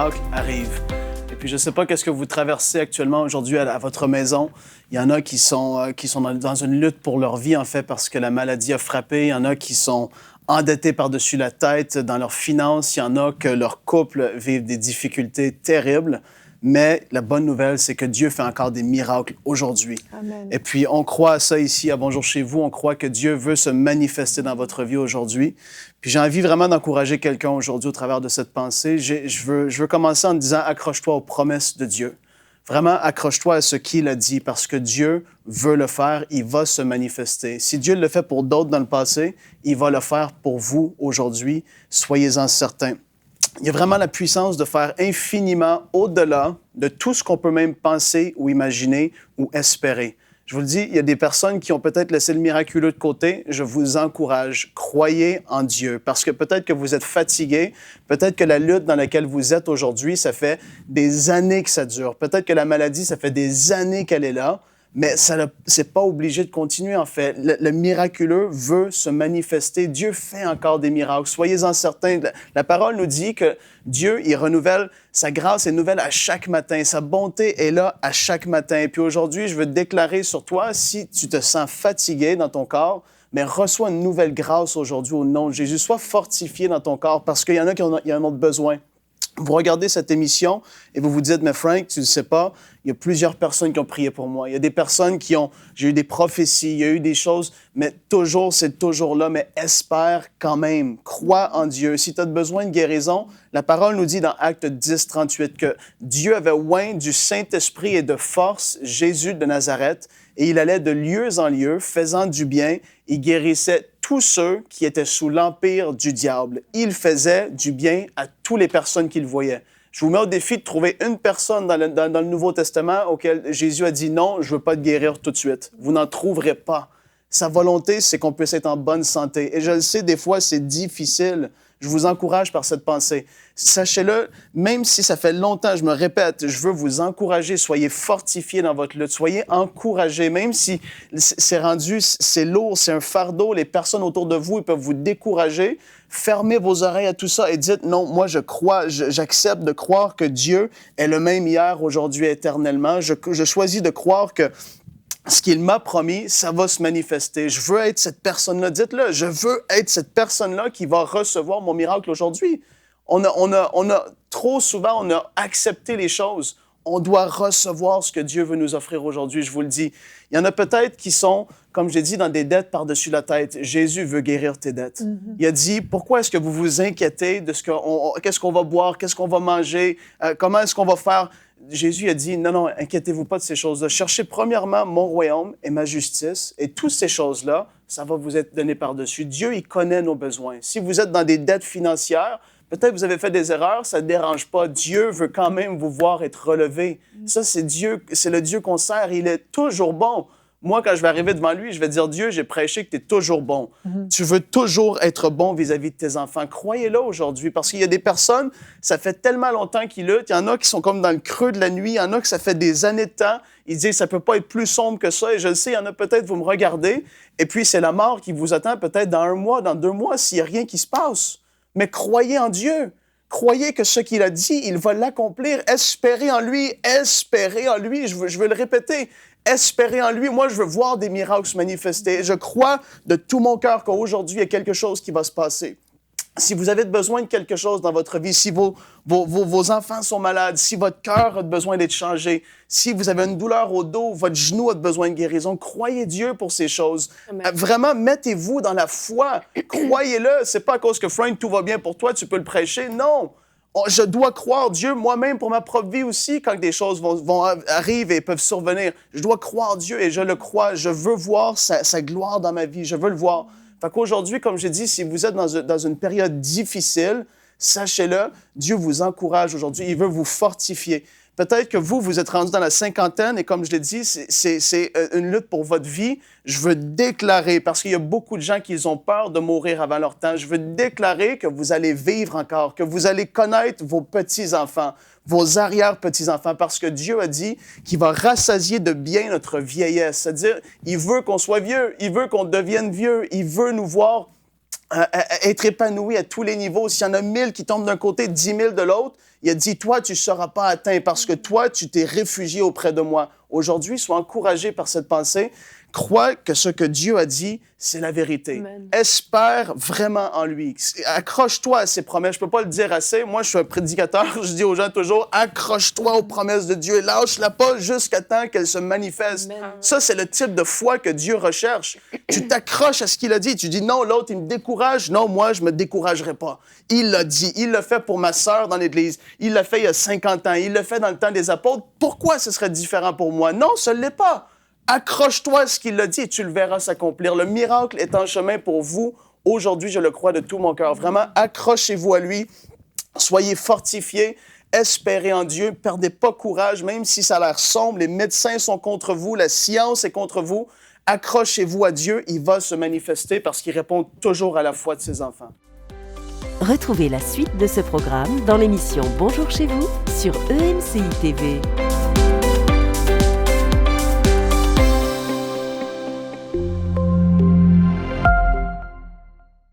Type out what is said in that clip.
miracles arrivent. Et puis, je ne sais pas qu'est-ce que vous traversez actuellement aujourd'hui à votre maison. Il y en a qui sont dans une lutte pour leur vie, en fait, parce que la maladie a frappé. Il y en a qui sont endettés par-dessus la tête dans leurs finances. Il y en a que leur couple vivent des difficultés terribles. Mais la bonne nouvelle, c'est que Dieu fait encore des miracles aujourd'hui. Amen. Et puis, on croit à ça ici, à Bonjour chez vous. On croit que Dieu veut se manifester dans votre vie aujourd'hui. Puis, j'ai envie vraiment d'encourager quelqu'un aujourd'hui au travers de cette pensée. Je veux commencer en disant, accroche-toi aux promesses de Dieu. Vraiment, accroche-toi à ce qu'il a dit, parce que Dieu veut le faire, il va se manifester. Si Dieu le fait pour d'autres dans le passé, il va le faire pour vous aujourd'hui. Soyez-en certains. Il y a vraiment la puissance de faire infiniment au-delà de tout ce qu'on peut même penser ou imaginer ou espérer. Je vous le dis, il y a des personnes qui ont peut-être laissé le miraculeux de côté. Je vous encourage, croyez en Dieu, parce que peut-être que vous êtes fatigué, peut-être que la lutte dans laquelle vous êtes aujourd'hui, ça fait des années que ça dure. Peut-être que la maladie, ça fait des années qu'elle est là. Mais c'est pas obligé de continuer, en fait. Le miraculeux veut se manifester. Dieu fait encore des miracles. Soyez-en certains. La parole nous dit que Dieu, il renouvelle, sa grâce est nouvelle à chaque matin. Sa bonté est là à chaque matin. Et puis aujourd'hui, je veux te déclarer sur toi, si tu te sens fatigué dans ton corps, mais reçois une nouvelle grâce aujourd'hui au nom de Jésus. Sois fortifié dans ton corps parce qu'il y en a qui en ont besoin. Vous regardez cette émission et vous vous dites, mais Frank, tu ne sais pas, il y a plusieurs personnes qui ont prié pour moi. Il y a des personnes j'ai eu des prophéties, il y a eu des choses, mais toujours, c'est toujours là, mais espère quand même, crois en Dieu. Si tu as besoin de guérison, la parole nous dit dans Actes 10, 38 que Dieu avait oint du Saint-Esprit et de force Jésus de Nazareth et il allait de lieu en lieu, faisant du bien, il guérissait tous ceux qui étaient sous l'empire du diable. Il faisait du bien à toutes les personnes qu'il voyait. Je vous mets au défi de trouver une personne dans le Nouveau Testament auquel Jésus a dit « Non, je ne veux pas te guérir tout de suite. » Vous n'en trouverez pas. Sa volonté, c'est qu'on puisse être en bonne santé. Et je le sais, des fois, c'est difficile. Je vous encourage par cette pensée. Sachez-le, même si ça fait longtemps, je me répète, je veux vous encourager. Soyez fortifiés dans votre lutte. Soyez encouragés. Même si c'est lourd, c'est un fardeau, les personnes autour de vous, ils peuvent vous décourager. Fermez vos oreilles à tout ça et dites, non, moi, je crois, j'accepte de croire que Dieu est le même hier, aujourd'hui, éternellement. Je choisis de croire que ce qu'il m'a promis, ça va se manifester. Je veux être cette personne-là. Dites-le, je veux être cette personne-là qui va recevoir mon miracle aujourd'hui. Trop souvent, on a accepté les choses. On doit recevoir ce que Dieu veut nous offrir aujourd'hui, je vous le dis. Il y en a peut-être qui sont, comme je l'ai dit, dans des dettes par-dessus la tête. Jésus veut guérir tes dettes. Mm-hmm. Il a dit, pourquoi est-ce que vous vous inquiétez de qu'est-ce qu'on va boire, qu'est-ce qu'on va manger, comment est-ce qu'on va faire? Jésus a dit, non, inquiétez-vous pas de ces choses-là. Cherchez premièrement mon royaume et ma justice, et toutes ces choses-là, ça va vous être donné par-dessus. Dieu, il connaît nos besoins. Si vous êtes dans des dettes financières, peut-être que vous avez fait des erreurs, ça ne dérange pas. Dieu veut quand même vous voir être relevé. Ça, c'est Dieu, c'est le Dieu qu'on sert. Il est toujours bon. Moi, quand je vais arriver devant lui, je vais dire, Dieu, j'ai prêché que tu es toujours bon. Mm-hmm. Tu veux toujours être bon vis-à-vis de tes enfants. Croyez-le aujourd'hui, parce qu'il y a des personnes, ça fait tellement longtemps qu'ils luttent. Il y en a qui sont comme dans le creux de la nuit. Il y en a que ça fait des années de temps. Ils disent, ça ne peut pas être plus sombre que ça. Et je le sais, il y en a peut-être, vous me regardez, et puis c'est la mort qui vous attend peut-être dans 1 mois, dans 2 mois, s'il n'y a rien qui se passe. Mais croyez en Dieu. Croyez que ce qu'il a dit, il va l'accomplir. Espérez en lui. Espérez en lui. Je veux le répéter. Espérez en lui. Moi, je veux voir des miracles se manifester. Je crois de tout mon cœur qu'aujourd'hui, il y a quelque chose qui va se passer. Si vous avez besoin de quelque chose dans votre vie, si vos enfants sont malades, si votre cœur a besoin d'être changé, si vous avez une douleur au dos, votre genou a besoin de guérison, croyez Dieu pour ces choses. Vraiment, mettez-vous dans la foi. Croyez-le. C'est pas à cause que, Frank, tout va bien pour toi, tu peux le prêcher. Non. Je dois croire Dieu moi-même pour ma propre vie aussi quand des choses arrivent et peuvent survenir. Je dois croire Dieu et je le crois. Je veux voir sa gloire dans ma vie. Je veux le voir. Fait qu'aujourd'hui, comme j'ai dit, si vous êtes dans une période difficile, sachez-le, Dieu vous encourage aujourd'hui. Il veut vous fortifier. Peut-être que vous êtes rendu dans la cinquantaine et comme je l'ai dit, c'est une lutte pour votre vie. Je veux déclarer, parce qu'il y a beaucoup de gens qui ont peur de mourir avant leur temps, je veux déclarer que vous allez vivre encore, que vous allez connaître vos petits-enfants, vos arrière-petits-enfants, parce que Dieu a dit qu'il va rassasier de bien notre vieillesse. C'est-à-dire, il veut qu'on soit vieux, il veut qu'on devienne vieux, il veut nous voir être épanoui à tous les niveaux. S'il y en a 1000 qui tombent d'un côté, 10 000 de l'autre, il a dit, toi, tu ne seras pas atteint parce que toi, tu t'es réfugié auprès de moi. Aujourd'hui, sois encouragé par cette pensée. Crois que ce que Dieu a dit, c'est la vérité. Amen. Espère vraiment en lui. Accroche-toi à ses promesses. Je ne peux pas le dire assez. Moi, je suis un prédicateur. Je dis aux gens toujours, accroche-toi aux promesses de Dieu. Lâche-la pas jusqu'à temps qu'elle se manifeste. Amen. Ça, c'est le type de foi que Dieu recherche. Tu t'accroches à ce qu'il a dit. Tu dis, non, l'autre, il me décourage. Non, moi, je ne me découragerai pas. Il l'a dit. Il l'a fait pour ma sœur dans l'Église. Il l'a fait il y a 50 ans. Il l'a fait dans le temps des apôtres. Pourquoi ce serait différent pour moi? Non, ce ne l'est pas. Accroche-toi à ce qu'il a dit et tu le verras s'accomplir. Le miracle est en chemin pour vous. Aujourd'hui, je le crois de tout mon cœur. Vraiment, accrochez-vous à lui. Soyez fortifiés. Espérez en Dieu. Perdez pas courage, même si ça a l'air sombre. Les médecins sont contre vous. La science est contre vous. Accrochez-vous à Dieu. Il va se manifester parce qu'il répond toujours à la foi de ses enfants. Retrouvez la suite de ce programme dans l'émission Bonjour chez vous sur EMCI TV.